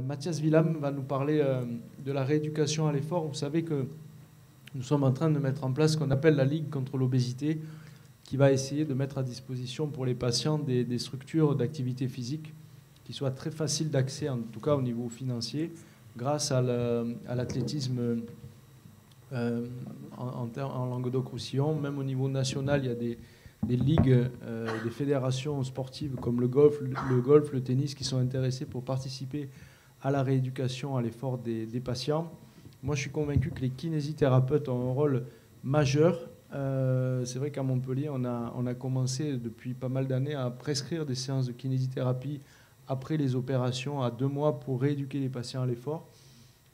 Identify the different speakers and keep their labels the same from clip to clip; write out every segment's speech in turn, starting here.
Speaker 1: Mathias Villam va nous parler de la rééducation à l'effort. Vous savez que nous sommes en train de mettre en place ce qu'on appelle la Ligue contre l'obésité, qui va essayer de mettre à disposition pour les patients des structures d'activité physique qui soient très faciles d'accès, en tout cas au niveau financier, grâce à l'athlétisme en Languedoc-Roussillon. Même au niveau national, il y a des ligues, des fédérations sportives comme le golf, le tennis, qui sont intéressées pour participer à la rééducation, à l'effort des patients. Moi, je suis convaincu que les kinésithérapeutes ont un rôle majeur. C'est vrai qu'à Montpellier, on a commencé depuis pas mal d'années à prescrire des séances de kinésithérapie après les opérations à 2 mois pour rééduquer les patients à l'effort.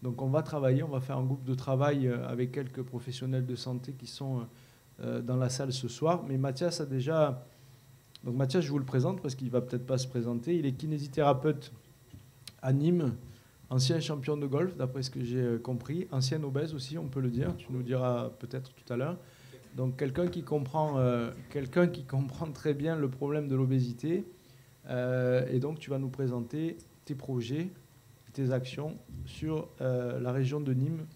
Speaker 1: Donc on va travailler, on va faire un groupe de travail avec quelques professionnels de santé qui sont dans la salle ce soir. Mais Mathias a déjà... Donc Mathias, je vous le présente parce qu'il ne va peut-être pas se présenter. Il est kinésithérapeute à Nîmes, ancien champion de golf, d'après ce que j'ai compris, ancien obèse aussi, on peut le dire, tu nous diras peut-être tout à l'heure. Donc quelqu'un qui comprend très bien le problème de l'obésité. Et donc tu vas nous présenter tes projets, tes actions sur la région de Nîmes.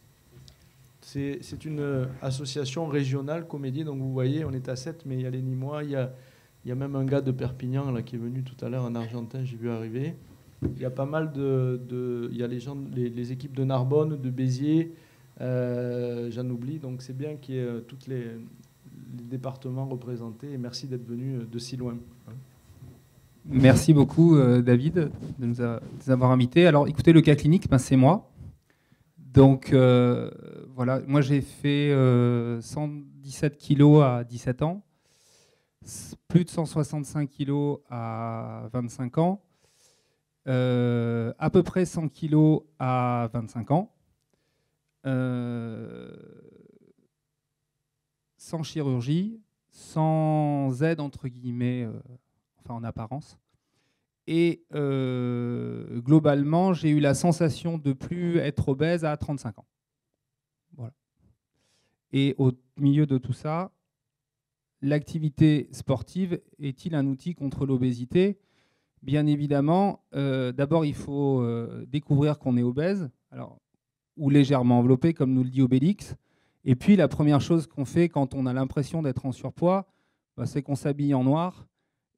Speaker 1: C'est une association régionale Comédie, donc vous voyez, on est à 7, mais il y a les Nîmois, il y a même un gars de Perpignan là, qui est venu tout à l'heure, un Argentin, j'ai vu arriver. Il y a pas mal il y a les équipes de Narbonne, de Béziers, j'en oublie, donc c'est bien qu'il y ait tous les départements représentés, et merci d'être venu de si loin.
Speaker 2: Merci beaucoup David de nous avoir invités. Alors écoutez, le cas clinique, c'est moi. Donc voilà, moi j'ai fait 117 kilos à 17 ans, plus de 165 kilos à 25 ans, à peu près 100 kilos à 25 ans, sans chirurgie, sans aide entre guillemets, en apparence. Et globalement, j'ai eu la sensation de ne plus être obèse à 35 ans. Voilà. Et au milieu de tout ça, l'activité sportive est-il un outil contre l'obésité ? Bien évidemment, d'abord, il faut découvrir qu'on est obèse, alors, ou légèrement enveloppé, comme nous le dit Obélix. Et puis, la première chose qu'on fait quand on a l'impression d'être en surpoids, c'est qu'on s'habille en noir.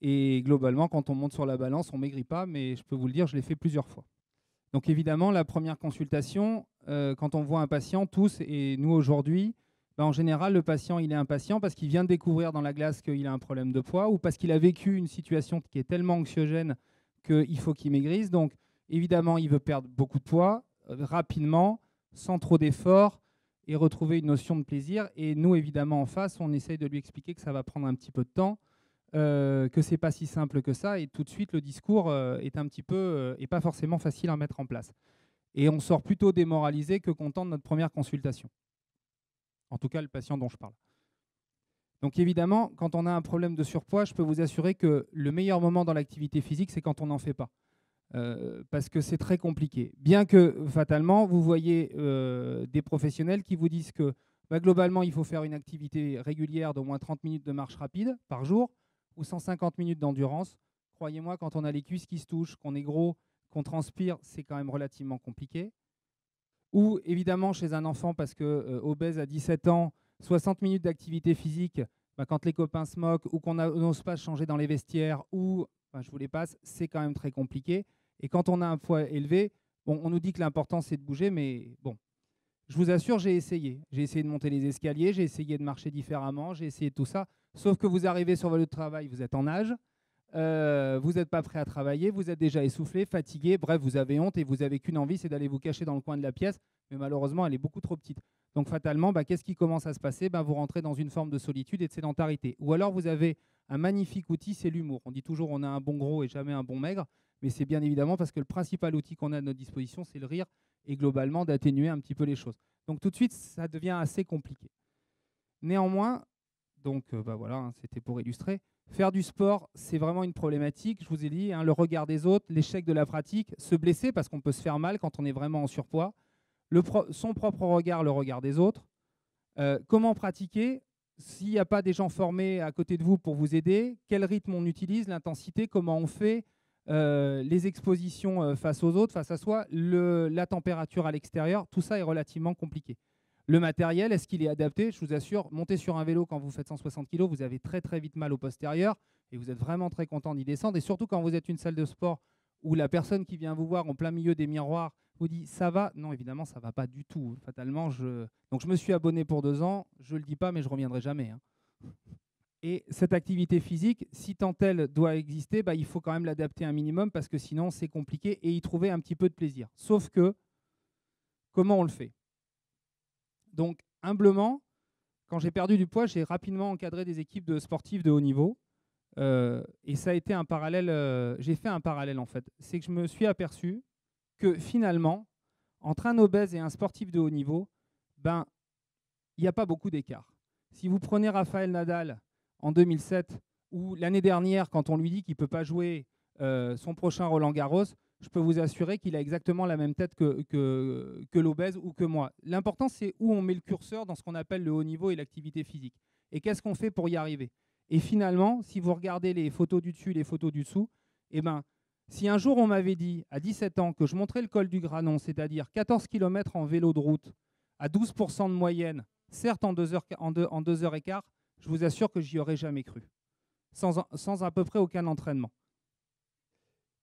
Speaker 2: Et globalement, quand on monte sur la balance, on ne maigrit pas, mais je peux vous le dire, je l'ai fait plusieurs fois. Donc évidemment, la première consultation, quand on voit un patient, tous, et nous aujourd'hui, en général, le patient, il est impatient parce qu'il vient de découvrir dans la glace qu'il a un problème de poids ou parce qu'il a vécu une situation qui est tellement anxiogène qu'il faut qu'il maigrisse. Donc évidemment, il veut perdre beaucoup de poids, rapidement, sans trop d'efforts, et retrouver une notion de plaisir. Et nous, évidemment, en face, on essaye de lui expliquer que ça va prendre un petit peu de temps, que ce n'est pas si simple que ça, et tout de suite le discours est un petit peu et pas forcément facile à mettre en place. Et on sort plutôt démoralisé que content de notre première consultation. En tout cas, le patient dont je parle. Donc évidemment, quand on a un problème de surpoids, je peux vous assurer que le meilleur moment dans l'activité physique, c'est quand on n'en fait pas. Parce que c'est très compliqué. Bien que, fatalement, vous voyez des professionnels qui vous disent que globalement, il faut faire une activité régulière d'au moins 30 minutes de marche rapide par jour, ou 150 minutes d'endurance. Croyez-moi, quand on a les cuisses qui se touchent, qu'on est gros, qu'on transpire, c'est quand même relativement compliqué. Ou évidemment chez un enfant, parce que obèse à 17 ans, 60 minutes d'activité physique, quand les copains se moquent ou qu'on n'ose pas changer dans les vestiaires, ou je vous les passe, c'est quand même très compliqué. Et quand on a un poids élevé, on nous dit que l'important c'est de bouger, mais bon, je vous assure, j'ai essayé. J'ai essayé de monter les escaliers, j'ai essayé de marcher différemment, j'ai essayé tout ça. Sauf que vous arrivez sur votre lieu de travail, vous êtes en âge, vous n'êtes pas prêt à travailler, vous êtes déjà essoufflé, fatigué, bref, vous avez honte et vous n'avez qu'une envie, c'est d'aller vous cacher dans le coin de la pièce. Mais malheureusement, elle est beaucoup trop petite. Donc fatalement, qu'est-ce qui commence à se passer ? Vous rentrez dans une forme de solitude et de sédentarité. Ou alors vous avez un magnifique outil, c'est l'humour. On dit toujours on a un bon gros et jamais un bon maigre, mais c'est bien évidemment parce que le principal outil qu'on a à notre disposition, c'est le rire, et globalement d'atténuer un petit peu les choses. Donc tout de suite, ça devient assez compliqué. Néanmoins, donc voilà, c'était pour illustrer, faire du sport, c'est vraiment une problématique. Je vous ai dit, le regard des autres, l'échec de la pratique, se blesser parce qu'on peut se faire mal quand on est vraiment en surpoids, son propre regard, le regard des autres. Comment pratiquer ? S'il n'y a pas des gens formés à côté de vous pour vous aider, quel rythme on utilise, l'intensité, comment on fait ? les expositions face aux autres, face à soi, la température à l'extérieur, tout ça est relativement compliqué. Le matériel, est-ce qu'il est adapté? Je vous assure, monter sur un vélo quand vous faites 160 kg, vous avez très très vite mal au postérieur et vous êtes vraiment très content d'y descendre. Et surtout quand vous êtes une salle de sport où la personne qui vient vous voir en plein milieu des miroirs vous dit « ça va ?» Non, évidemment, ça ne va pas du tout. Fatalement, donc je me suis abonné pour 2 ans, je ne le dis pas, mais je ne reviendrai jamais. Hein. Et cette activité physique, si tant elle doit exister, il faut quand même l'adapter un minimum parce que sinon, c'est compliqué et y trouver un petit peu de plaisir. Sauf que, comment on le fait? Donc, humblement, quand j'ai perdu du poids, j'ai rapidement encadré des équipes de sportifs de haut niveau. Et ça a été un parallèle, j'ai fait un parallèle en fait. C'est que je me suis aperçu que finalement, entre un obèse et un sportif de haut niveau, il n'y a pas beaucoup d'écart. Si vous prenez Rafael Nadal en 2007, ou l'année dernière, quand on lui dit qu'il ne peut pas jouer son prochain Roland-Garros, je peux vous assurer qu'il a exactement la même tête que l'obèse ou que moi. L'important, c'est où on met le curseur dans ce qu'on appelle le haut niveau et l'activité physique. Et qu'est-ce qu'on fait pour y arriver? Et finalement, si vous regardez les photos du dessus, les photos du dessous, si un jour on m'avait dit à 17 ans que je monterais le col du Granon, c'est-à-dire 14 km en vélo de route, à 12% de moyenne, certes en 2h15, je vous assure que j'y aurais jamais cru, sans à peu près aucun entraînement.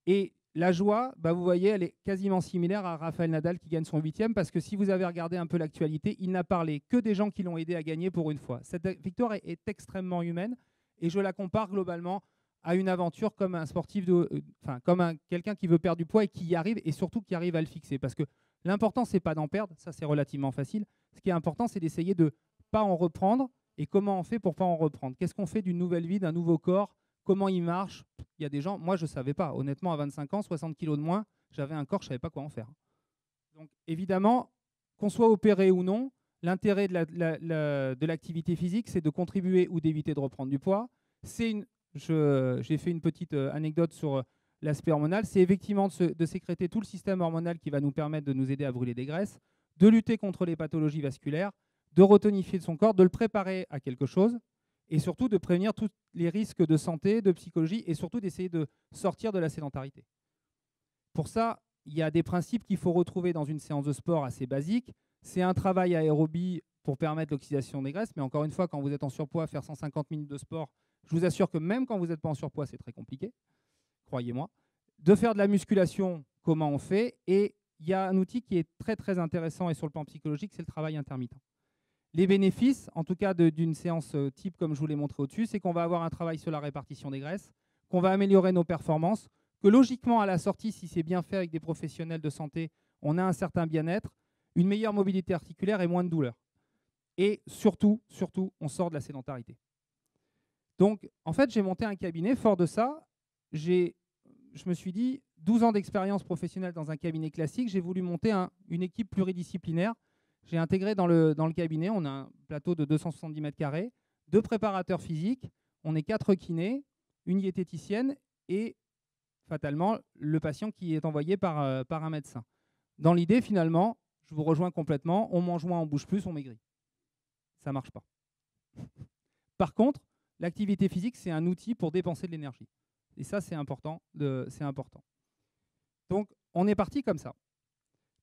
Speaker 2: Et la joie, vous voyez, elle est quasiment similaire à Rafael Nadal qui gagne son 8e, parce que si vous avez regardé un peu l'actualité, il n'a parlé que des gens qui l'ont aidé à gagner pour une fois. Cette victoire est extrêmement humaine, et je la compare globalement à une aventure comme un sportif, quelqu'un qui veut perdre du poids et qui y arrive, et surtout qui arrive à le fixer. Parce que l'important, c'est pas d'en perdre, ça c'est relativement facile. Ce qui est important, c'est d'essayer de ne pas en reprendre. Et comment on fait pour ne pas en reprendre? Qu'est-ce qu'on fait d'une nouvelle vie, d'un nouveau corps? Comment il marche? Il y a des gens, moi je ne savais pas, honnêtement, à 25 ans, 60 kilos de moins, j'avais un corps, je ne savais pas quoi en faire. Donc évidemment, qu'on soit opéré ou non, l'intérêt de l'activité physique, c'est de contribuer ou d'éviter de reprendre du poids. J'ai fait une petite anecdote sur l'aspect hormonal, c'est effectivement de sécréter tout le système hormonal qui va nous permettre de nous aider à brûler des graisses, de lutter contre les pathologies vasculaires, de retonifier son corps, de le préparer à quelque chose, et surtout de prévenir tous les risques de santé, de psychologie, et surtout d'essayer de sortir de la sédentarité. Pour ça, il y a des principes qu'il faut retrouver dans une séance de sport assez basique. C'est un travail aérobie pour permettre l'oxydation des graisses, mais encore une fois, quand vous êtes en surpoids, faire 150 minutes de sport, je vous assure que même quand vous n'êtes pas en surpoids, c'est très compliqué, croyez-moi. De faire de la musculation, comment on fait? Et il y a un outil qui est très très intéressant et sur le plan psychologique, c'est le travail intermittent. Les bénéfices, en tout cas d'une séance type comme je vous l'ai montré au-dessus, c'est qu'on va avoir un travail sur la répartition des graisses, qu'on va améliorer nos performances, que logiquement à la sortie, si c'est bien fait avec des professionnels de santé, on a un certain bien-être, une meilleure mobilité articulaire et moins de douleur. Et surtout, on sort de la sédentarité. Donc, en fait, j'ai monté un cabinet. Fort de ça, je me suis dit, 12 ans d'expérience professionnelle dans un cabinet classique, j'ai voulu monter une équipe pluridisciplinaire. J'ai intégré dans le cabinet, on a un plateau de 270 mètres carrés, 2 préparateurs physiques, on est 4 kinés, une diététicienne et, fatalement, le patient qui est envoyé par un médecin. Dans l'idée, finalement, je vous rejoins complètement, on mange moins, on bouge plus, on maigrit. Ça ne marche pas. Par contre, l'activité physique, c'est un outil pour dépenser de l'énergie. Et ça, c'est important. Donc, on est parti comme ça.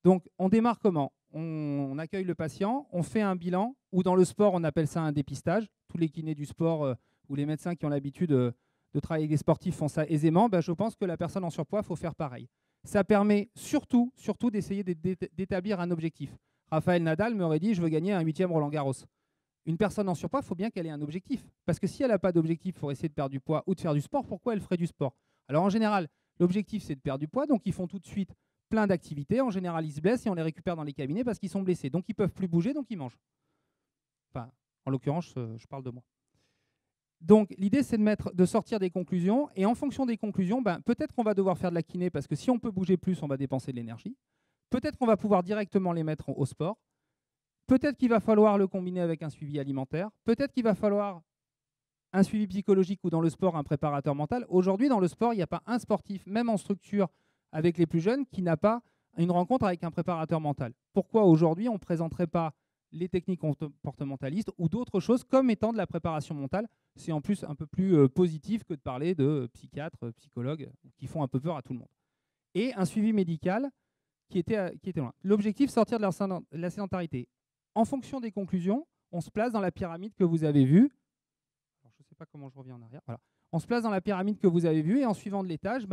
Speaker 2: Donc, on démarre comment? On accueille le patient, on fait un bilan, ou dans le sport, on appelle ça un dépistage. Tous les kinés du sport ou les médecins qui ont l'habitude de travailler avec des sportifs font ça aisément. Je pense que la personne en surpoids, il faut faire pareil. Ça permet surtout d'essayer d'établir un objectif. Rafael Nadal m'aurait dit « je veux gagner un 8e Roland-Garros ». Une personne en surpoids, il faut bien qu'elle ait un objectif. Parce que si elle n'a pas d'objectif pour essayer de perdre du poids ou de faire du sport, pourquoi elle ferait du sport? Alors en général, l'objectif, c'est de perdre du poids, donc ils font tout de suite plein d'activités. En général, ils se blessent et on les récupère dans les cabinets parce qu'ils sont blessés. Donc, ils ne peuvent plus bouger, donc ils mangent. Enfin, en l'occurrence, je parle de moi. Donc, l'idée, c'est de sortir des conclusions. Et en fonction des conclusions, peut-être qu'on va devoir faire de la kiné parce que si on peut bouger plus, on va dépenser de l'énergie. Peut-être qu'on va pouvoir directement les mettre au sport. Peut-être qu'il va falloir le combiner avec un suivi alimentaire. Peut-être qu'il va falloir un suivi psychologique ou dans le sport, un préparateur mental. Aujourd'hui, dans le sport, il n'y a pas un sportif, même en structure, avec les plus jeunes, qui n'a pas une rencontre avec un préparateur mental. Pourquoi aujourd'hui on ne présenterait pas les techniques comportementalistes ou d'autres choses comme étant de la préparation mentale? C'est en plus un peu plus positif que de parler de psychiatres, psychologues, qui font un peu peur à tout le monde. Et un suivi médical qui était loin. L'objectif, sortir de la sédentarité. En fonction des conclusions, on se place dans la pyramide que vous avez vue. Alors, je ne sais pas comment je reviens en arrière. Voilà. On se place dans la pyramide que vous avez vue et en suivant de l'étage,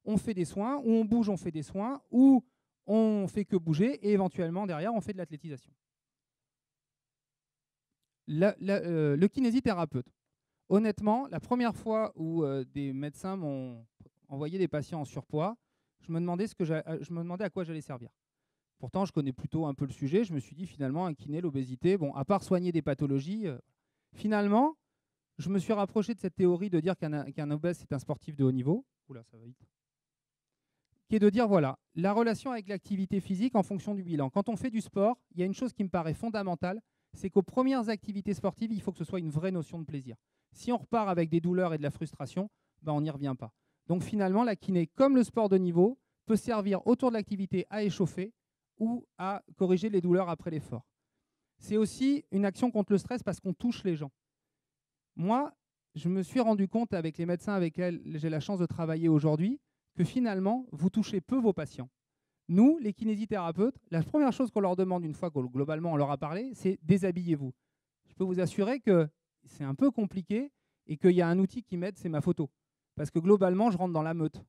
Speaker 2: on fait des soins, ou on bouge, on fait des soins, ou on fait que bouger et éventuellement derrière, on fait de l'athlétisation. Le kinésithérapeute. Honnêtement, la première fois où des médecins m'ont envoyé des patients en surpoids, je me demandais à quoi j'allais servir. Pourtant, je connais plutôt un peu le sujet. Je me suis dit, finalement, un kiné, l'obésité, bon, à part soigner des pathologies, finalement, je me suis rapproché de cette théorie de dire qu'un obèse, c'est un sportif de haut niveau. Oula, ça va vite. Qui est de dire, voilà, la relation avec l'activité physique en fonction du bilan. Quand on fait du sport, il y a une chose qui me paraît fondamentale, c'est qu'aux premières activités sportives, il faut que ce soit une vraie notion de plaisir. Si on repart avec des douleurs et de la frustration, on n'y revient pas. Donc finalement, la kiné, comme le sport de niveau, peut servir autour de l'activité à échauffer ou à corriger les douleurs après l'effort. C'est aussi une action contre le stress parce qu'on touche les gens. Moi, je me suis rendu compte avec les médecins avec lesquels j'ai la chance de travailler aujourd'hui que finalement, vous touchez peu vos patients. Nous, les kinésithérapeutes, la première chose qu'on leur demande une fois que globalement on leur a parlé, c'est déshabillez-vous. Je peux vous assurer que c'est un peu compliqué et qu'il y a un outil qui m'aide, c'est ma photo. Parce que globalement, je rentre dans la meute.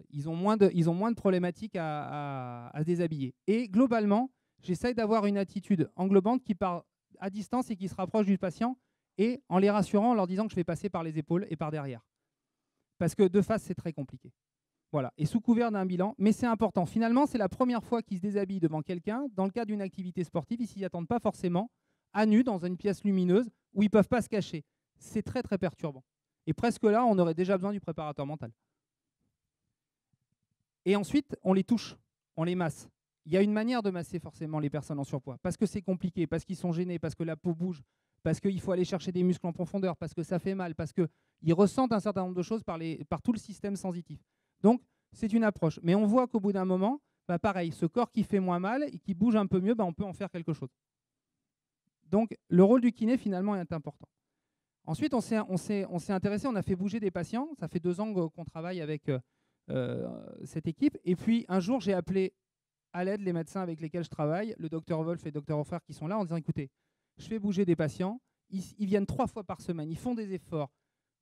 Speaker 2: Ils ont moins de problématiques à se déshabiller. Et globalement, j'essaye d'avoir une attitude englobante qui part à distance et qui se rapproche du patient et en les rassurant, en leur disant que je vais passer par les épaules et par derrière. Parce que de face, c'est très compliqué. Voilà. Et sous couvert d'un bilan, mais c'est important. Finalement, c'est la première fois qu'ils se déshabillent devant quelqu'un. Dans le cadre d'une activité sportive, ils s'y attendent pas forcément, à nu, dans une pièce lumineuse, où ils ne peuvent pas se cacher. C'est très, très perturbant. Et presque là, on aurait déjà besoin du préparateur mental. Et ensuite, on les touche, on les masse. Il y a une manière de masser forcément les personnes en surpoids, parce que c'est compliqué, parce qu'ils sont gênés, parce que la peau bouge, parce qu'il faut aller chercher des muscles en profondeur, parce que ça fait mal, parce qu'ils ressentent un certain nombre de choses par tout le système sensitif. Donc, c'est une approche. Mais on voit qu'au bout d'un moment, pareil, ce corps qui fait moins mal et qui bouge un peu mieux, on peut en faire quelque chose. Donc, le rôle du kiné, finalement, est important. Ensuite, on s'est intéressé, on a fait bouger des patients. Ça fait 2 ans qu'on travaille avec cette équipe. Et puis, un jour, j'ai appelé à l'aide les médecins avec lesquels je travaille, le docteur Wolf et le docteur Hofer qui sont là, en disant, écoutez, je fais bouger des patients, ils viennent 3 fois par semaine, ils font des efforts.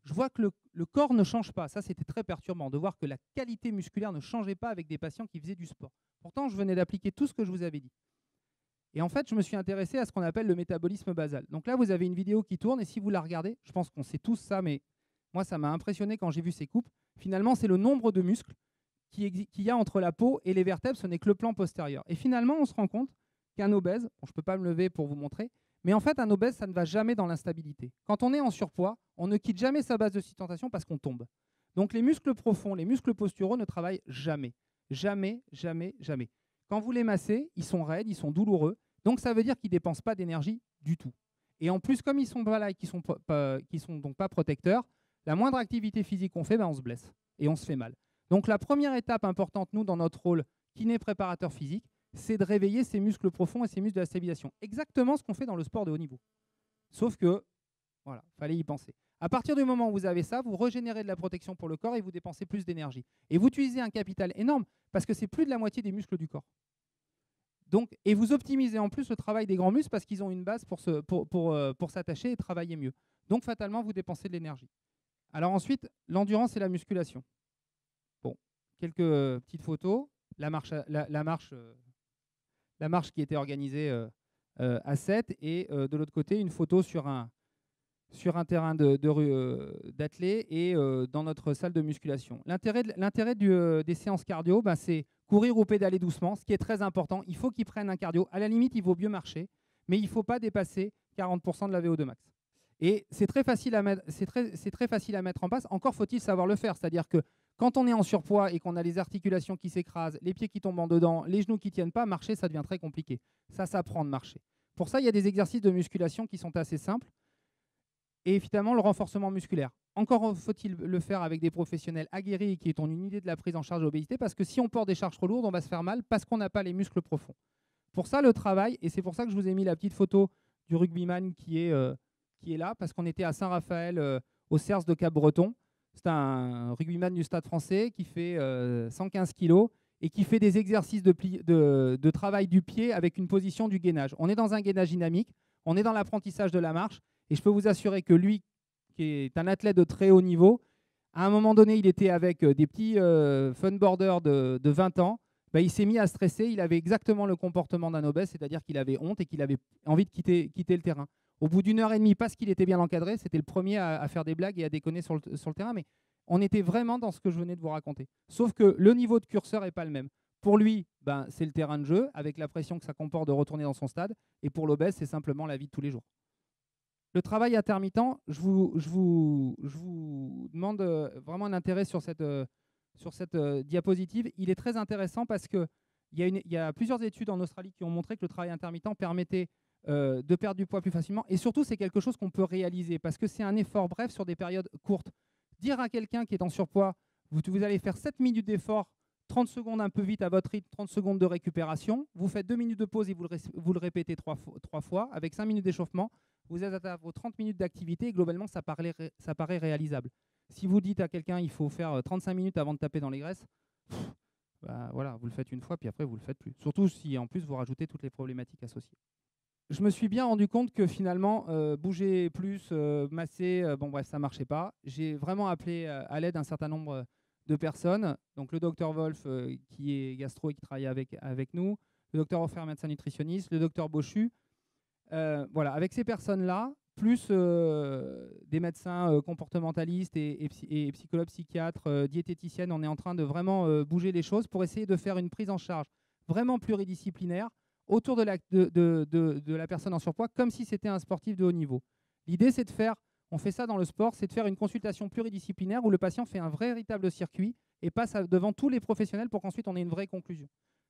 Speaker 2: Je vois que le corps ne change pas. Ça, c'était très perturbant de voir que la qualité musculaire ne changeait pas avec des patients qui faisaient du sport. Pourtant, je venais d'appliquer tout ce que je vous avais dit. Et en fait, je me suis intéressé à ce qu'on appelle le métabolisme basal. Donc là, vous avez une vidéo qui tourne, et si vous la regardez, je pense qu'on sait tous ça, mais moi, ça m'a impressionné quand j'ai vu ces coupes. Finalement, c'est le nombre de muscles qu'il y a entre la peau et les vertèbres, ce n'est que le plan postérieur. Et finalement, on se rend compte qu'un obèse, bon, je ne peux pas me lever pour vous montrer, mais en fait, un obèse, ça ne va jamais dans l'instabilité. Quand on est en surpoids, on ne quitte jamais sa base de sustentation parce qu'on tombe. Donc les muscles profonds, les muscles posturaux ne travaillent jamais. Jamais, jamais, jamais. Quand vous les massez, ils sont raides, ils sont douloureux. Donc ça veut dire qu'ils ne dépensent pas d'énergie du tout. Et en plus, comme ils sont pas là et qu'ils sont donc pas protecteurs, la moindre activité physique qu'on fait, on se blesse et on se fait mal. Donc la première étape importante, nous, dans notre rôle kiné préparateur physique, c'est de réveiller ces muscles profonds et ces muscles de la stabilisation. Exactement ce qu'on fait dans le sport de haut niveau. Sauf que, voilà, il fallait y penser. À partir du moment où vous avez ça, vous régénérez de la protection pour le corps et vous dépensez plus d'énergie. Et vous utilisez un capital énorme parce que c'est plus de la moitié des muscles du corps. Donc, et vous optimisez en plus le travail des grands muscles parce qu'ils ont une base pour s'attacher et travailler mieux. Donc, fatalement, vous dépensez de l'énergie. Alors ensuite, l'endurance et la musculation. Bon, quelques petites photos. La marche qui était organisée à 7 et de l'autre côté, une photo sur un terrain d'athlée et dans notre salle de musculation. L'intérêt des séances cardio, c'est courir ou pédaler doucement, ce qui est très important. Il faut qu'ils prennent un cardio. À la limite, il vaut mieux marcher, mais il ne faut pas dépasser 40% de la VO2 max. Et c'est très facile à mettre en place. Encore faut-il savoir le faire. C'est-à-dire que quand on est en surpoids et qu'on a les articulations qui s'écrasent, les pieds qui tombent en dedans, les genoux qui ne tiennent pas, marcher, ça devient très compliqué. Ça s'apprend de marcher. Pour ça, il y a des exercices de musculation qui sont assez simples. Et évidemment, le renforcement musculaire. Encore faut-il le faire avec des professionnels aguerris qui ont une idée de la prise en charge de l'obésité, parce que si on porte des charges trop lourdes, on va se faire mal parce qu'on n'a pas les muscles profonds. Pour ça, le travail, et c'est pour ça que je vous ai mis la petite photo du rugbyman qui est qui est là parce qu'on était à Saint-Raphaël, au CERS de Cap-Breton. C'est un rugbyman du Stade français qui fait 115 kilos et qui fait des exercices de travail du pied avec une position du gainage. On est dans un gainage dynamique, on est dans l'apprentissage de la marche, et je peux vous assurer que lui, qui est un athlète de très haut niveau, à un moment donné, il était avec des petits funboarders de 20 ans, il s'est mis à stresser, il avait exactement le comportement d'un obèse, c'est-à-dire qu'il avait honte et qu'il avait envie de quitter le terrain. Au bout d'une heure et demie, parce qu'il était bien encadré, c'était le premier à faire des blagues et à déconner sur le terrain, mais on était vraiment dans ce que je venais de vous raconter. Sauf que le niveau de curseur n'est pas le même. Pour lui, c'est le terrain de jeu, avec la pression que ça comporte de retourner dans son stade, et pour l'obèse, c'est simplement la vie de tous les jours. Le travail intermittent, je vous demande vraiment un intérêt sur cette diapositive. Il est très intéressant parce qu'il y a plusieurs études en Australie qui ont montré que le travail intermittent permettait de perdre du poids plus facilement. Et surtout, c'est quelque chose qu'on peut réaliser parce que c'est un effort bref sur des périodes courtes. Dire à quelqu'un qui est en surpoids, vous allez faire 7 minutes d'effort, 30 secondes un peu vite à votre rythme, 30 secondes de récupération, vous faites 2 minutes de pause et vous le répétez 3 fois, avec 5 minutes d'échauffement, vous êtes à vos 30 minutes d'activité et globalement, ça paraît réalisable. Si vous dites à quelqu'un il faut faire 35 minutes avant de taper dans les graisses, voilà, vous le faites une fois, puis après, vous ne le faites plus. Surtout si en plus, vous rajoutez toutes les problématiques associées. Je me suis bien rendu compte que finalement, bouger plus, masser, ça ne marchait pas. J'ai vraiment appelé à l'aide un certain nombre de personnes. Donc le docteur Wolf, qui est gastro et qui travaille avec nous, le docteur Offer, médecin nutritionniste, le docteur Bochu. Voilà, avec ces personnes-là, plus des médecins comportementalistes et psychologues, psychiatres, diététiciennes, on est en train de vraiment bouger les choses pour essayer de faire une prise en charge vraiment pluridisciplinaire autour de la personne en surpoids, comme si c'était un sportif de haut niveau. L'idée, c'est de faire, on fait ça dans le sport, c'est de faire une consultation pluridisciplinaire où le patient fait un véritable circuit et passe devant tous les professionnels pour qu'ensuite on ait une vraie conclusion.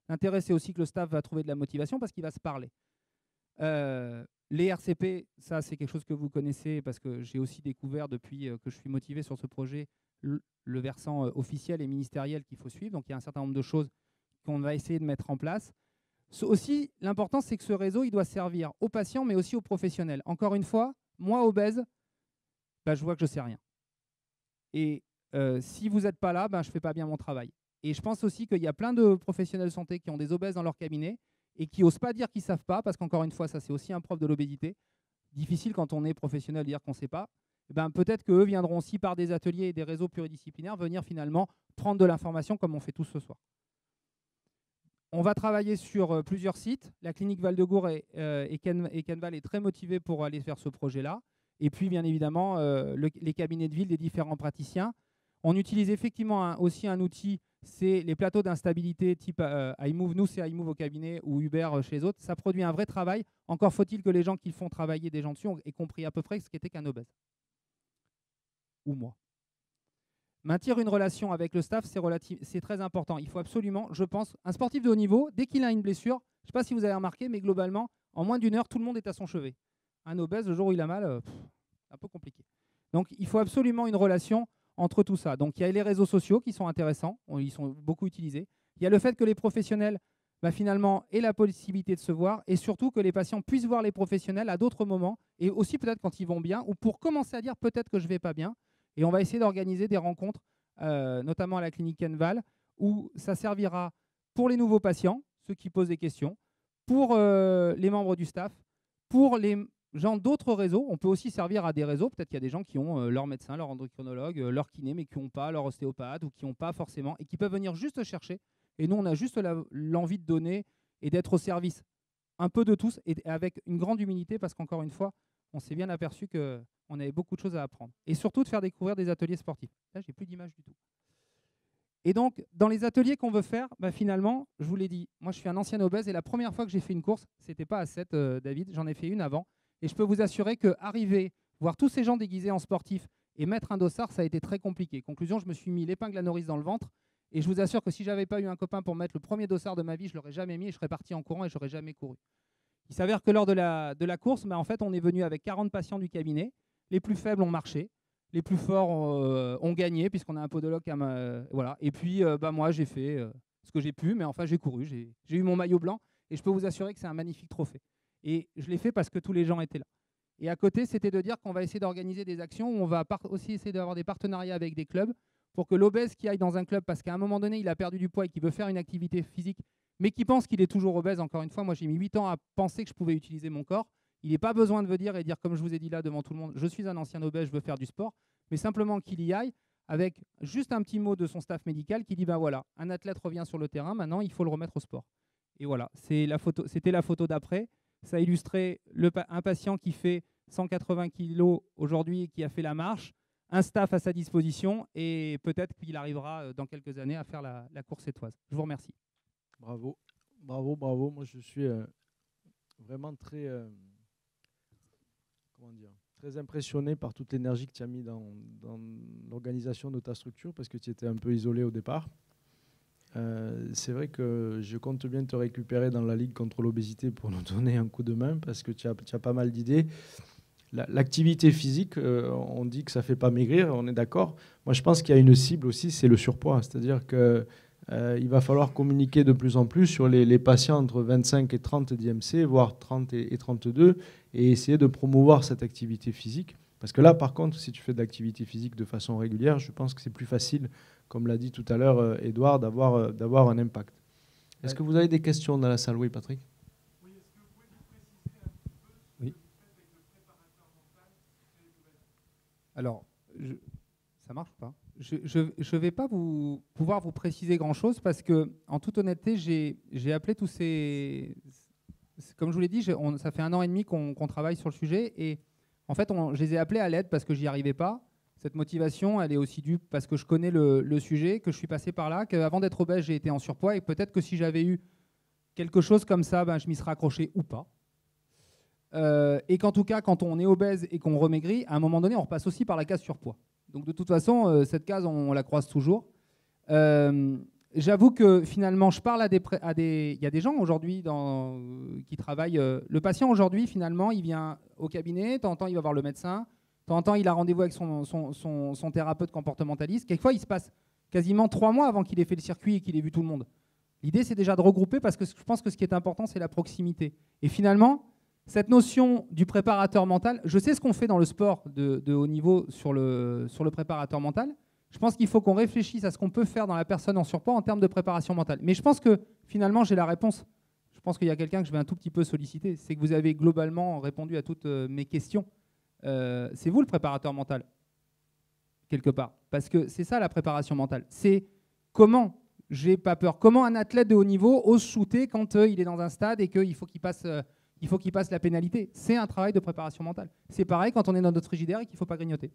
Speaker 2: L'intérêt, c'est aussi que le staff va trouver de la motivation parce qu'il va se parler. Les RCP, ça c'est quelque chose que vous connaissez parce que j'ai aussi découvert depuis que je suis motivé sur ce projet le versant officiel et ministériel qu'il faut suivre. Donc il y a un certain nombre de choses qu'on va essayer de mettre en place. Aussi, l'important c'est que ce réseau il doit servir aux patients mais aussi aux professionnels. Encore une fois, moi obèse, je vois que je ne sais rien. Et si vous n'êtes pas là, je ne fais pas bien mon travail. Et je pense aussi qu'il y a plein de professionnels de santé qui ont des obèses dans leur cabinet et qui n'osent pas dire qu'ils ne savent pas, parce qu'encore une fois, ça c'est aussi un propre de l'obésité. Difficile quand on est professionnel de dire qu'on ne sait pas. Peut-être qu'eux viendront aussi par des ateliers et des réseaux pluridisciplinaires venir finalement prendre de l'information comme on fait tous ce soir. On va travailler sur plusieurs sites. La clinique Val-de-Gour et Kenval est très motivée pour aller vers ce projet-là. Et puis, bien évidemment, les cabinets de ville des différents praticiens. On utilise effectivement aussi un outil, c'est les plateaux d'instabilité type iMove. Nous, c'est iMove au cabinet ou Uber chez les autres. Ça produit un vrai travail. Encore faut-il que les gens qui font travailler des gens dessus aient compris à peu près ce qu'était qu'un obèse. Ou moi. Maintenir une relation avec le staff, c'est très important. Il faut absolument, je pense, un sportif de haut niveau, dès qu'il a une blessure, je ne sais pas si vous avez remarqué, mais globalement, en moins d'une heure, tout le monde est à son chevet. Un obèse, le jour où il a mal, c'est un peu compliqué. Donc, il faut absolument une relation entre tout ça. Donc, il y a les réseaux sociaux qui sont intéressants, ils sont beaucoup utilisés. Il y a le fait que les professionnels, finalement, aient la possibilité de se voir et surtout que les patients puissent voir les professionnels à d'autres moments et aussi peut-être quand ils vont bien ou pour commencer à dire peut-être que je ne vais pas bien. Et on va essayer d'organiser des rencontres, notamment à la clinique Kenval, où ça servira pour les nouveaux patients, ceux qui posent des questions, pour les membres du staff, pour les gens d'autres réseaux. On peut aussi servir à des réseaux. Peut-être qu'il y a des gens qui ont leur médecin, leur endocrinologue, leur kiné, mais qui n'ont pas leur ostéopathe ou qui n'ont pas forcément, et qui peuvent venir juste chercher. Et nous, on a juste l'envie de donner et d'être au service un peu de tous et avec une grande humilité parce qu'encore une fois, on s'est bien aperçu qu'on avait beaucoup de choses à apprendre. Et surtout de faire découvrir des ateliers sportifs. Là, j'ai plus d'image du tout. Et donc, dans les ateliers qu'on veut faire, finalement, je vous l'ai dit, moi je suis un ancien obèse et la première fois que j'ai fait une course, c'était pas à 7, David, j'en ai fait une avant. Et je peux vous assurer qu'arriver, voir tous ces gens déguisés en sportifs et mettre un dossard, ça a été très compliqué. Conclusion, je me suis mis l'épingle à nourrice dans le ventre. Et je vous assure que si j'avais pas eu un copain pour mettre le premier dossard de ma vie, je l'aurais jamais mis et je serais parti en courant et je n'aurais jamais couru. Il s'avère que lors de la course, en fait, on est venu avec 40 patients du cabinet. Les plus faibles ont marché. Les plus forts ont gagné, puisqu'on a un podologue. Voilà. Et puis, moi, j'ai fait ce que j'ai pu, mais enfin, j'ai couru. J'ai eu mon maillot blanc. Et je peux vous assurer que c'est un magnifique trophée. Et je l'ai fait parce que tous les gens étaient là. Et à côté, c'était de dire qu'on va essayer d'organiser des actions où on va aussi essayer d'avoir des partenariats avec des clubs pour que l'obèse qui aille dans un club, parce qu'à un moment donné, il a perdu du poids et qu'il veut faire une activité physique, mais qui pense qu'il est toujours obèse, encore une fois, moi j'ai mis 8 ans à penser que je pouvais utiliser mon corps. Il n'est pas besoin de venir et dire, comme je vous ai dit là devant tout le monde, je suis un ancien obèse, je veux faire du sport, mais simplement qu'il y aille avec juste un petit mot de son staff médical qui dit, ben voilà, un athlète revient sur le terrain, maintenant il faut le remettre au sport. Et voilà, c'était la photo d'après. Ça illustrait un patient qui fait 180 kg aujourd'hui et qui a fait la marche, un staff à sa disposition et peut-être qu'il arrivera dans quelques années à faire la course étoise. Je vous remercie.
Speaker 1: Bravo, bravo, bravo. Moi, je suis vraiment très, très impressionné par toute l'énergie que tu as mis dans l'organisation de ta structure parce que tu étais un peu isolé au départ. C'est vrai que je compte bien te récupérer dans la Ligue contre l'obésité pour nous donner un coup de main parce que tu as pas mal d'idées. L'activité physique, on dit que ça ne fait pas maigrir, on est d'accord. Moi, je pense qu'il y a une cible aussi, c'est le surpoids. C'est-à-dire qu'il va falloir communiquer de plus en plus sur les patients entre 25 et 30 d'IMC, voire 30 et 32, et essayer de promouvoir cette activité physique. Parce que là, par contre, si tu fais de l'activité physique de façon régulière, je pense que c'est plus facile, comme l'a dit tout à l'heure Edouard, d'avoir un impact. Est-ce que vous avez des questions dans la salle? Oui, Patrick?
Speaker 3: Oui, est-ce que vous pouvez nous préciser un petit peu ce que vous faites avec le préparateur mental chez les nouvelles?
Speaker 2: Alors, ça marche ou pas? Je ne vais pas pouvoir vous préciser grand-chose parce que, en toute honnêteté, j'ai appelé tous ces... Comme je vous l'ai dit, ça fait 1 an et demi qu'on travaille sur le sujet et en fait, je les ai appelés à l'aide parce que j'y arrivais pas. Cette motivation, elle est aussi due parce que je connais le sujet, que je suis passé par là, qu'avant d'être obèse, j'ai été en surpoids et peut-être que si j'avais eu quelque chose comme ça, ben, je m'y serais accroché ou pas. Et qu'en tout cas, quand on est obèse et qu'on remaigrit, à un moment donné, on repasse aussi par la case surpoids. Donc de toute façon, cette case, on la croise toujours. J'avoue que finalement, je parle il y a des gens aujourd'hui qui travaillent. Le patient aujourd'hui, finalement, il vient au cabinet, de temps en temps, il va voir le médecin, de temps en temps, il a rendez-vous avec son thérapeute comportementaliste. Quelquefois, il se passe quasiment 3 mois avant qu'il ait fait le circuit et qu'il ait vu tout le monde. L'idée, c'est déjà de regrouper parce que je pense que ce qui est important, c'est la proximité. Et finalement, cette notion du préparateur mental, je sais ce qu'on fait dans le sport de haut niveau sur le préparateur mental. Je pense qu'il faut qu'on réfléchisse à ce qu'on peut faire dans la personne en surpoids en termes de préparation mentale. Mais je pense que finalement, j'ai la réponse. Je pense qu'il y a quelqu'un que je vais un tout petit peu solliciter. C'est que vous avez globalement répondu à toutes mes questions. C'est vous le préparateur mental, quelque part. Parce que c'est ça la préparation mentale. C'est comment, j'ai pas peur, comment un athlète de haut niveau ose shooter quand il est dans un stade et qu'il faut qu'il passe la pénalité. C'est un travail de préparation mentale. C'est pareil quand on est dans notre frigidaire et qu'il ne faut pas grignoter.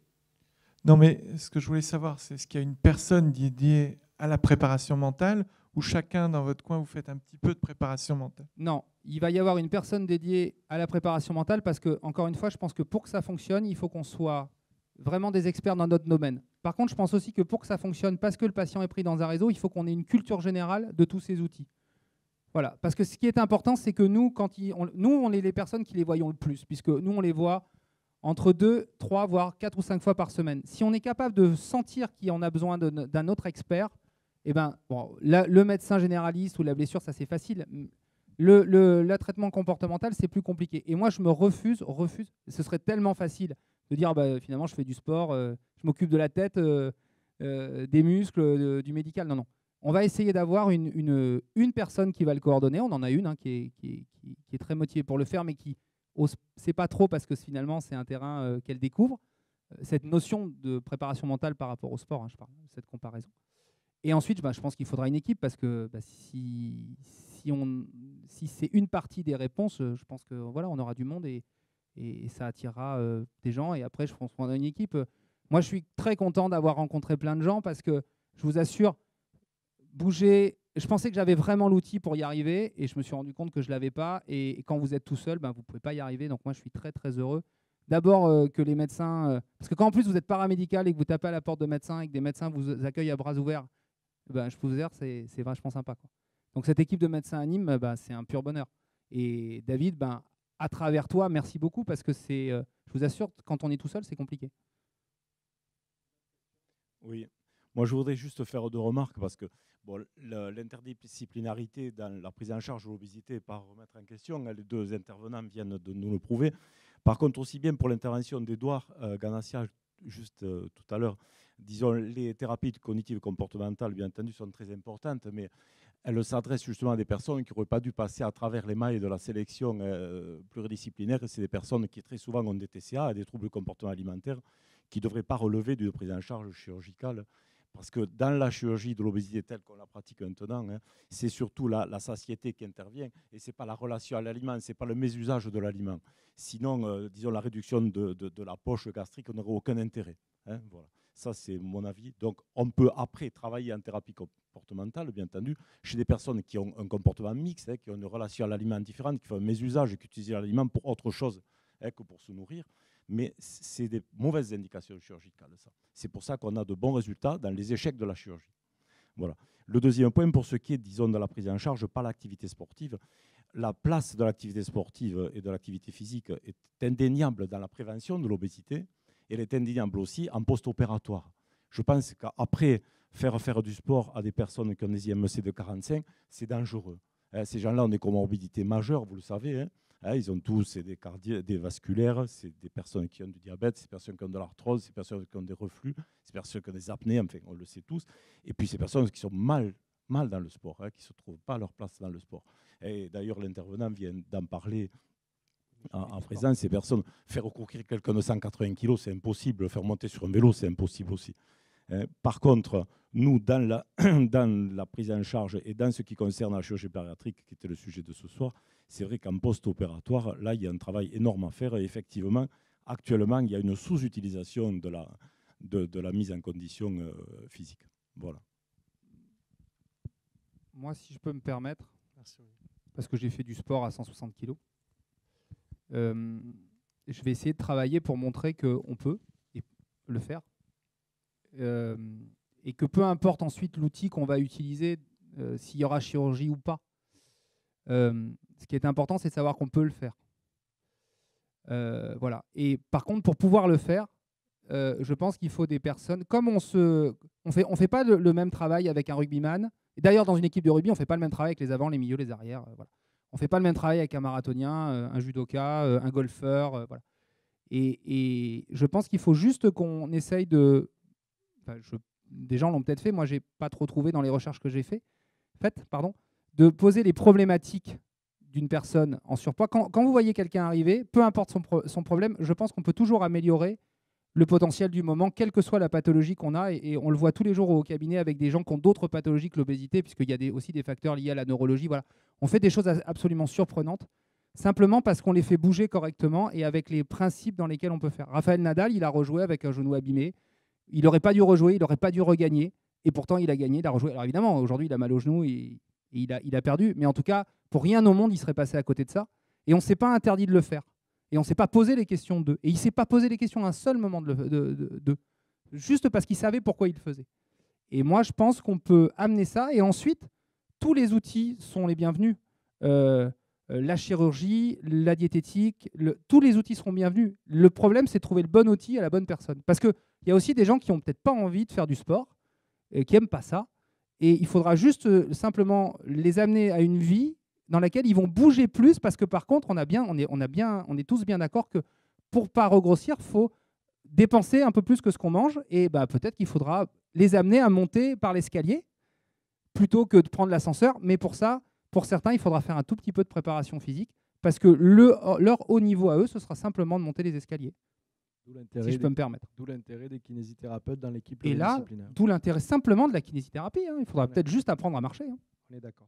Speaker 3: Non, mais ce que je voulais savoir, c'est est-ce qu'il y a une personne dédiée à la préparation mentale ou chacun dans votre coin, vous faites un petit peu de préparation mentale?
Speaker 2: Non, il va y avoir une personne dédiée à la préparation mentale parce que, encore une fois, je pense que pour que ça fonctionne, il faut qu'on soit vraiment des experts dans notre domaine. Par contre, je pense aussi que pour que ça fonctionne, parce que le patient est pris dans un réseau, il faut qu'on ait une culture générale de tous ces outils. Voilà, parce que ce qui est important, c'est que nous, on est les personnes qui les voyons le plus, puisque nous, on les voit entre 2, 3, voire 4 ou 5 fois par semaine. Si on est capable de sentir qu'on a besoin d'un autre expert, eh ben, bon, le médecin généraliste ou la blessure, ça c'est facile. Le traitement comportemental, c'est plus compliqué. Et moi, je me refuse. Ce serait tellement facile de dire, bah, finalement, je fais du sport, je m'occupe de la tête, des muscles, du médical. Non, non. On va essayer d'avoir une personne qui va le coordonner. On en a une qui est très motivée pour le faire, mais qui c'est pas trop parce que finalement c'est un terrain qu'elle découvre, cette notion de préparation mentale par rapport au sport, je parle de cette comparaison. Et ensuite, je pense qu'il faudra une équipe parce que si c'est une partie des réponses, je pense que voilà, on aura du monde et ça attirera des gens. Et après, je pense qu'on a une équipe. Moi, je suis très content d'avoir rencontré plein de gens parce que je vous assure, bouger. Je pensais que j'avais vraiment l'outil pour y arriver et je me suis rendu compte que je ne l'avais pas. Et quand vous êtes tout seul, vous ne pouvez pas y arriver. Donc moi, je suis très, très heureux. D'abord que les médecins... parce que quand en plus vous êtes paramédical et que vous tapez à la porte de médecin et que des médecins vous accueillent à bras ouverts, je peux vous dire, c'est vachement sympa, quoi. Donc cette équipe de médecins à Nîmes, c'est un pur bonheur. Et David, à travers toi, merci beaucoup parce que je vous assure, quand on est tout seul, c'est compliqué.
Speaker 4: Oui. Moi, je voudrais juste faire 2 remarques parce que bon, l'interdisciplinarité dans la prise en charge de l'obésité n'est pas à remettre en question. Les 2 intervenants viennent de nous le prouver. Par contre, aussi bien pour l'intervention d'Edouard Ganassia, juste tout à l'heure, disons, les thérapies cognitives comportementales, bien entendu, sont très importantes, mais elles s'adressent justement à des personnes qui n'auraient pas dû passer à travers les mailles de la sélection pluridisciplinaire. C'est des personnes qui très souvent ont des TCA, des troubles du comportement alimentaire, qui ne devraient pas relever d'une prise en charge chirurgicale. Parce que dans la chirurgie de l'obésité telle qu'on la pratique maintenant, c'est surtout la satiété qui intervient et ce n'est pas la relation à l'aliment, ce n'est pas le mésusage de l'aliment. Sinon, disons, la réduction de la poche gastrique n'aurait aucun intérêt. Voilà. Ça, c'est mon avis. Donc, on peut après travailler en thérapie comportementale, bien entendu, chez des personnes qui ont un comportement mixte, qui ont une relation à l'aliment différente, qui font un mésusage, qui utilisent l'aliment pour autre chose que pour se nourrir. Mais c'est des mauvaises indications chirurgicales, ça. C'est pour ça qu'on a de bons résultats dans les échecs de la chirurgie. Voilà. Le deuxième point, pour ce qui est, disons, de la prise en charge par l'activité sportive, la place de l'activité sportive et de l'activité physique est indéniable dans la prévention de l'obésité. Elle est indéniable aussi en post-opératoire. Je pense qu'après faire du sport à des personnes qui ont des IMC de 45, c'est dangereux. Ces gens-là ont des comorbidités majeures, vous le savez. Ils ont tous des vasculaires, c'est des personnes qui ont du diabète, c'est des personnes qui ont de l'arthrose, c'est des personnes qui ont des reflux, c'est des personnes qui ont des apnées, enfin, on le sait tous. Et puis ces personnes qui sont mal dans le sport, qui ne se trouvent pas à leur place dans le sport. Et d'ailleurs, l'intervenant vient d'en parler en présent. Ces personnes, faire recourir quelqu'un de 180 kg, c'est impossible. Le faire monter sur un vélo, c'est impossible aussi. Par contre, nous, dans la prise en charge et dans ce qui concerne la chirurgie bariatrique, qui était le sujet de ce soir, c'est vrai qu'en post-opératoire, là, il y a un travail énorme à faire. Et effectivement, actuellement, il y a une sous-utilisation de la mise en condition physique. Voilà.
Speaker 2: Moi, si je peux me permettre, parce que j'ai fait du sport à 160 kg, je vais essayer de travailler pour montrer qu'on peut le faire. Et que peu importe ensuite l'outil qu'on va utiliser, s'il y aura chirurgie ou pas. Ce qui est important, c'est de savoir qu'on peut le faire. Voilà. Et par contre, pour pouvoir le faire, je pense qu'il faut des personnes, comme on fait pas le même travail avec un rugbyman. Et d'ailleurs, dans une équipe de rugby, on ne fait pas le même travail avec les avants, les milieux, les arrières. Voilà. On ne fait pas le même travail avec un marathonien, un judoka, un golfeur. Voilà. Et je pense qu'il faut juste qu'on essaye de... Enfin, des gens l'ont peut-être fait, moi, je n'ai pas trop trouvé dans les recherches que j'ai faites, de poser les problématiques d'une personne en surpoids. Quand vous voyez quelqu'un arriver, peu importe son problème, je pense qu'on peut toujours améliorer le potentiel du moment, quelle que soit la pathologie qu'on a. Et on le voit tous les jours au cabinet avec des gens qui ont d'autres pathologies que l'obésité, puisqu'il y a aussi des facteurs liés à la neurologie. Voilà. On fait des choses absolument surprenantes, simplement parce qu'on les fait bouger correctement et avec les principes dans lesquels on peut faire. Rafael Nadal, il a rejoué avec un genou abîmé. Il n'aurait pas dû rejouer, il n'aurait pas dû regagner. Et pourtant, il a gagné, il a rejoué. Alors évidemment, aujourd'hui, il a mal au genou et il a perdu. Mais en tout cas, pour rien au monde, il serait passé à côté de ça. Et on ne s'est pas interdit de le faire. Et on ne s'est pas posé les questions d'eux. Et il ne s'est pas posé les questions à un seul moment d'eux. Juste parce qu'il savait pourquoi il le faisait. Et moi, je pense qu'on peut amener ça. Et ensuite, tous les outils sont les bienvenus. La chirurgie, la diététique, tous les outils seront bienvenus. Le problème, c'est de trouver le bon outil à la bonne personne. Parce qu'il y a aussi des gens qui n'ont peut-être pas envie de faire du sport, qui n'aiment pas ça. Et il faudra juste simplement les amener à une vie dans laquelle ils vont bouger plus, parce que par contre, on est tous bien d'accord que pour ne pas regrossir, il faut dépenser un peu plus que ce qu'on mange. Et peut-être qu'il faudra les amener à monter par l'escalier plutôt que de prendre l'ascenseur. Mais pour ça, pour certains, il faudra faire un tout petit peu de préparation physique, parce que leur haut niveau à eux, ce sera simplement de monter les escaliers. Si je peux me permettre.
Speaker 1: D'où l'intérêt des kinésithérapeutes dans l'équipe
Speaker 2: pluridisciplinaire. Et là, d'où l'intérêt simplement de la kinésithérapie. Il faudra peut-être juste apprendre à marcher.
Speaker 1: On est d'accord.